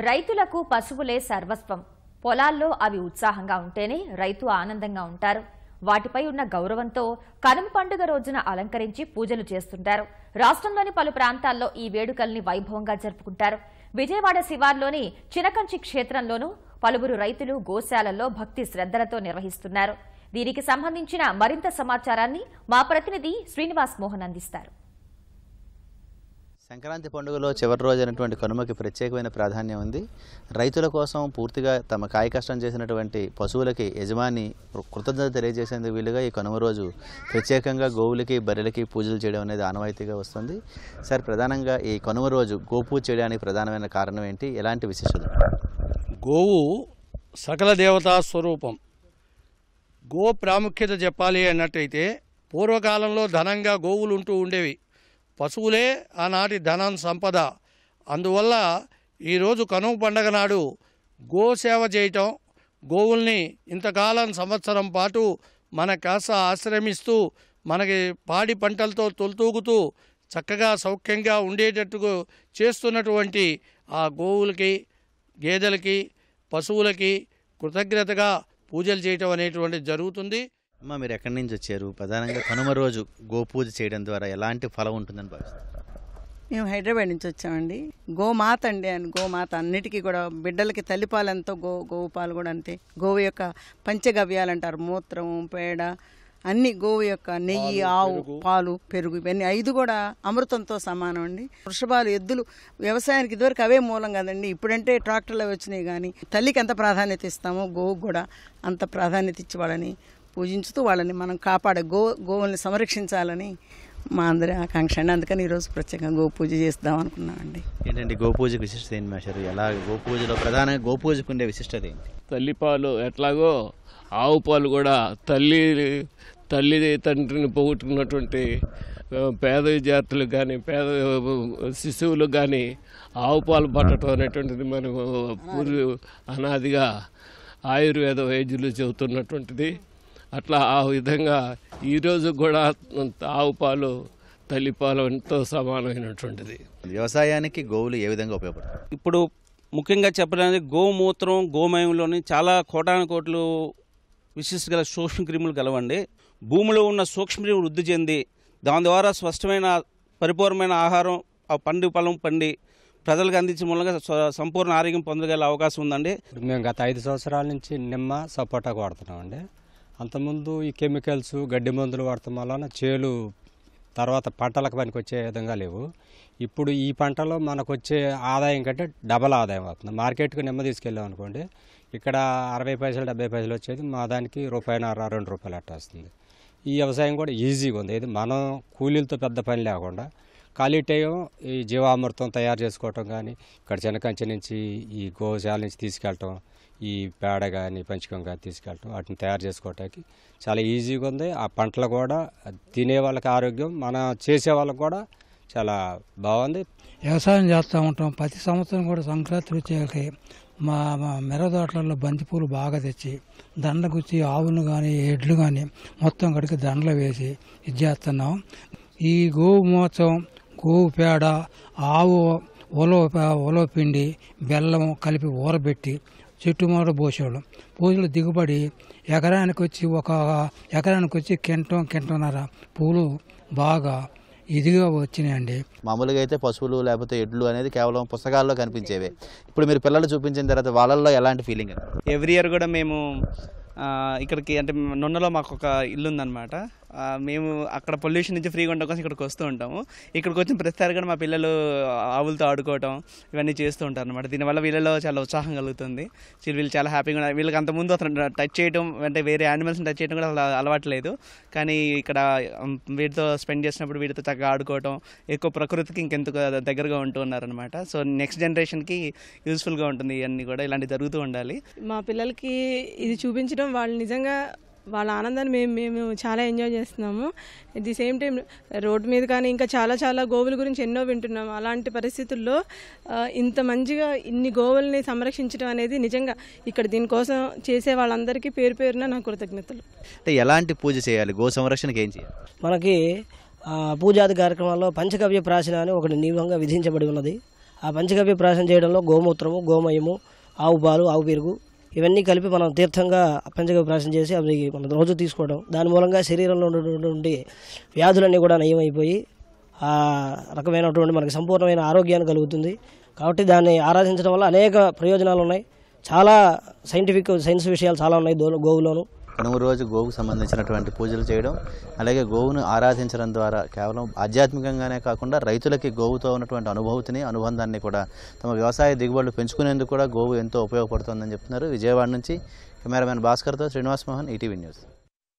రైతులకు పశువులే సర్వస్వం. పొలాల్లో అవి ఉత్సాహంగా ఉంటేనే రైతు ఆనందంగా ఉంటారు. వాటిపై ఉన్న గౌరవంతో కనుమ పండుగ రోజున అలంకరించి పూజలు చేస్తుంటారు. రాష్ట్రంలోని పలు ప్రాంతాల్లో ఈ వేడుకల్ని వైభవంగా జరుపుకుంటారు. విజయవాడ శివార్లోని చినకంచి క్షేత్రంలోనూ పలువురు రైతులు గోశాలల్లో భక్తి శ్రద్ధలతో నిర్వహిస్తున్నారు. దీనికి సంబంధించిన మరింత సమాచారాన్ని మా ప్రతినిధి శ్రీనివాస్ మోహన్ అందిస్తారు. సంక్రాంతి పండుగలో చివరి రోజైనటువంటి కనుమకి ప్రత్యేకమైన ప్రాధాన్యం ఉంది. రైతుల కోసం పూర్తిగా తమ కాయ కష్టం చేసినటువంటి పశువులకి యజమాని కృతజ్ఞత తెలియజేసేందుకు వీలుగా ఈ కనుమ రోజు ప్రత్యేకంగా గోవులకి బర్రెలకి పూజలు చేయడం అనేది ఆనవాయితీగా వస్తుంది. సార్, ప్రధానంగా ఈ కనుమ రోజు గోపూజ చేయడానికి ప్రధానమైన కారణం ఏంటి? ఎలాంటి విశేషత? గోవు సకల దేవతా స్వరూపం. గో ప్రాముఖ్యత చెప్పాలి అన్నట్టయితే పూర్వకాలంలో ధనంగా గోవులు ఉంటూ ఉండేవి. పశువులే ఆనాటి ధనం సంపద. అందువల్ల ఈరోజు కనుమ పండగ నాడు గోసేవ చేయటం, గోవుల్ని ఇంతకాలం సంవత్సరం పాటు మన కాస్త ఆశ్రమిస్తూ మనకి పాడి పంటలతో తొలతూగుతూ చక్కగా సౌఖ్యంగా ఉండేటట్టుగా చేస్తున్నటువంటి ఆ గోవులకి, గేదెలకి, పశువులకి కృతజ్ఞతగా పూజలు చేయటం అనేటువంటిది జరుగుతుంది. అమ్మ, మీరు ఎక్కడి నుంచి వచ్చారు? ప్రధానంగా కనుమ రోజు గోపూజ చేయడం ద్వారా ఎలాంటి ఫలం ఉంటుందని భావిస్తారు? మేము హైదరాబాద్ నుంచి వచ్చామండి. గోమాత అండి. అని గోమాత అన్నిటికీ కూడా బిడ్డలకి తల్లిపాలు ఎంతో, గోవు పాలు కూడా అంతే. గోవు యొక్క పంచగవ్యాలు అంటారు. మూత్రం, పేడ అన్ని గోవు యొక్క నెయ్యి, ఆవు పాలు, పెరుగు ఇవన్నీ 5 కూడా అమృతంతో సమానం అండి. వృషభాలు, ఎద్దులు వ్యవసాయానికి ఇదివరకు అవే మూలం కదండి. ఇప్పుడంటే ట్రాక్టర్లు వచ్చినాయి. కానీ తల్లికి ఎంత ప్రాధాన్యత ఇస్తామో గోవుకు కూడా అంత ప్రాధాన్యత ఇచ్చి వాళ్ళని పూజించుతూ వాళ్ళని మనం కాపాడే గోవుల్ని సంరక్షించాలని మా అందరి ఆకాంక్ష అండి. అందుకని ఈరోజు ప్రత్యేకంగా గోపూజ చేద్దాం అనుకున్నామండి. ఏంటండి గోపూజకి విశిష్టత ఏంటి మాస్టర్? ఎలా గోపూజలో ప్రధానంగా గోపూజకు ఉండే విశిష్టత ఏంటి? తల్లిపాలు ఎట్లాగో ఆవు పాలు కూడా తల్లి తండ్రిని పోగొట్టుకున్నటువంటి పేద విద్యార్థులకు కానీ పేద శిశువులకు కానీ ఆవు పాలు పట్టడం అనేటువంటిది మనం అనాదిగా ఆయుర్వేద వైద్యులు చెబుతున్నటువంటిది. అట్లా ఆ విధంగా ఈరోజు కూడా ఆవు పాలు, తల్లిపాలు ఎంతో సమానమైనటువంటిది. వ్యవసాయానికి గోవులు ఏ విధంగా ఉపయోగపడతాయి? ఇప్పుడు ముఖ్యంగా చెప్పడానికి గోమూత్రం, గోమయంలోని చాలా కోటాను విశిష్ట గల సూక్ష్మక్రిములు కలవండి. భూమిలో ఉన్న సూక్ష్మక్రిములు వృద్ధి చెంది దాని ద్వారా స్పష్టమైన పరిపూర్ణమైన ఆహారం ఫలం పండి ప్రజలకు అందించే మూలంగా సంపూర్ణ ఆరోగ్యం పొందగల అవకాశం ఉందండి. మేము గత 5 సంవత్సరాల నుంచి నిమ్మ, సపోటాకు వాడుతున్నామండి. అంతకుముందు ఈ కెమికల్స్, గడ్డి మందులు వాడటం వలన చేలు తర్వాత పంటలకు పనికి వచ్చే విధంగా లేవు. ఇప్పుడు ఈ పంటలో మనకు వచ్చే ఆదాయం కంటే డబల్ ఆదాయం అవుతుంది. మార్కెట్కి నిమ్మ తీసుకెళ్ళాం అనుకోండి, ఇక్కడ 60 పైసలు 70 పైసలు వచ్చేది మా దానికి ₹1.5 ₹2 అట్ట వస్తుంది. ఈ వ్యవసాయం కూడా ఈజీగా ఉంది. ఇది మనం కూలీలతో పెద్ద పని లేకుండా ఖాళీ టైం ఈ జీవామృతం తయారు చేసుకోవటం కానీ, ఇక్కడ చినకంచి నుంచి ఈ గోశాల నుంచి తీసుకెళ్ళటం, ఈ పేడ కానీ పంచకం కానీ తీసుకెళ్ళటం, వాటిని తయారు చేసుకోవటానికి చాలా ఈజీగా ఉంది. ఆ పంటలు కూడా తినే వాళ్ళకి ఆరోగ్యం, మన చేసే వాళ్ళకి కూడా చాలా బాగుంది. వ్యవసాయం చేస్తూ ఉంటాం. ప్రతి సంవత్సరం కూడా సంక్రాంతి వచ్చేకి మా మిరదోటలలో బంతిపూలు బాగా తెచ్చి దండలు గుచ్చి ఆవులు కానీ ఎడ్లు కానీ మొత్తం కడికి దండలు వేసి ఇది చేస్తున్నాం. ఈ గోవు మోసం, గోవు పేడ, ఆవు ఉలవ పిండి, బెల్లం కలిపి ఊరబెట్టి చెట్టుమూడ పోసేవాళ్ళం. పూజలు దిగుబడి ఎకరానికి వచ్చి కింటన్నర పూలు బాగా ఇదిగా వచ్చినాయండి. మామూలుగా అయితే పశువులు లేకపోతే ఎడ్లు అనేది కేవలం పుస్తకాల్లో కనిపించేవే. ఇప్పుడు మీరు పిల్లలు చూపించిన తర్వాత వాళ్ళల్లో ఎలాంటి ఫీలింగ్? ఎవ్రీ ఇయర్ కూడా మేము ఇక్కడికి అంటే నొన్నలో మాకు ఒక ఇల్లు ఉందన్నమాట. మేము అక్కడ పొల్యూషన్ నుంచి ఫ్రీగా ఉండడం కోసం ఇక్కడికి వస్తూ ఉంటాము. ఇక్కడికి వచ్చిన ప్రతిసారి కూడా మా పిల్లలు ఆవులతో ఆడుకోవటం ఇవన్నీ చేస్తూ ఉంటారు అనమాట. దీనివల్ల వీళ్ళలో చాలా ఉత్సాహం కలుగుతుంది. వీళ్ళు చాలా హ్యాపీగా ఉన్నారు. వీళ్ళకి అంతకుముందు అతను టచ్ చేయడం అంటే వేరే యానిమల్స్ని టచ్ చేయడం కూడా అలవాట్లేదు. కానీ ఇక్కడ వీటితో స్పెండ్ చేసినప్పుడు వీటితో చక్కగా ఆడుకోవటం, ఎక్కువ ప్రకృతికి ఇంకెందుకు దగ్గరగా ఉంటూ ఉన్నారనమాట. సో నెక్స్ట్ జనరేషన్కి యూస్ఫుల్గా ఉంటుంది. ఇవన్నీ కూడా ఇలాంటివి జరుగుతూ ఉండాలి. మా పిల్లలకి ఇది చూపించడం వాళ్ళు నిజంగా వాళ్ళ ఆనందాన్ని మేము చాలా ఎంజాయ్ చేస్తున్నాము. At the same time road మీద కానీ ఇంకా చాలా గోవుల గురించి ఎన్నో వింటున్నాము. అలాంటి పరిస్థితుల్లో ఇంత మంచిగా ఇన్ని గోవుల్ని సంరక్షించడం అనేది నిజంగా ఇక్కడ దీనికోసం చేసే వాళ్ళందరికీ పేరున నా కృతజ్ఞతలు. అంటే ఎలాంటి పూజ చేయాలి? గో సంరక్షణకి ఏం చేయాలి? మనకి పూజాది కార్యక్రమాల్లో పంచగవ్య ప్రాశన అని ఒకటి నియమంగా విధించబడి ఉన్నది. ఆ పంచగవ్య ప్రాశం చేయడంలో గోమూత్రము, గోమయము, ఆవు పాలు, ఆవు పెరుగు ఇవన్నీ కలిపి మనం తీర్థంగా పంచగవ్య ప్రాశం చేసి అవి మనం రోజు తీసుకోవడం, దాని మూలంగా శరీరంలో ఉన్నటువంటి వ్యాధులన్నీ కూడా నయమైపోయి ఆ రకమైనటువంటి మనకి సంపూర్ణమైన ఆరోగ్యాన్ని కలుగుతుంది. కాబట్టి దాన్ని ఆరాధించడం వల్ల అనేక ప్రయోజనాలు ఉన్నాయి. చాలా సైన్స్ విషయాలు చాలా ఉన్నాయి గోవులోను. కనుమ రోజు గోవుకు సంబంధించినటువంటి పూజలు చేయడం, అలాగే గోవును ఆరాధించడం ద్వారా కేవలం ఆధ్యాత్మికంగానే కాకుండా రైతులకి గోవుతో ఉన్నటువంటి అనుబంధాన్ని కూడా తమ వ్యవసాయ దిగుబడులు పెంచుకునేందుకు కూడా గోవు ఎంతో ఉపయోగపడుతుందని చెప్తున్నారు. విజయవాడ నుంచి కెమెరామెన్ భాస్కర్తో శ్రీనివాస్ మోహన్, ఈటీవీ న్యూస్.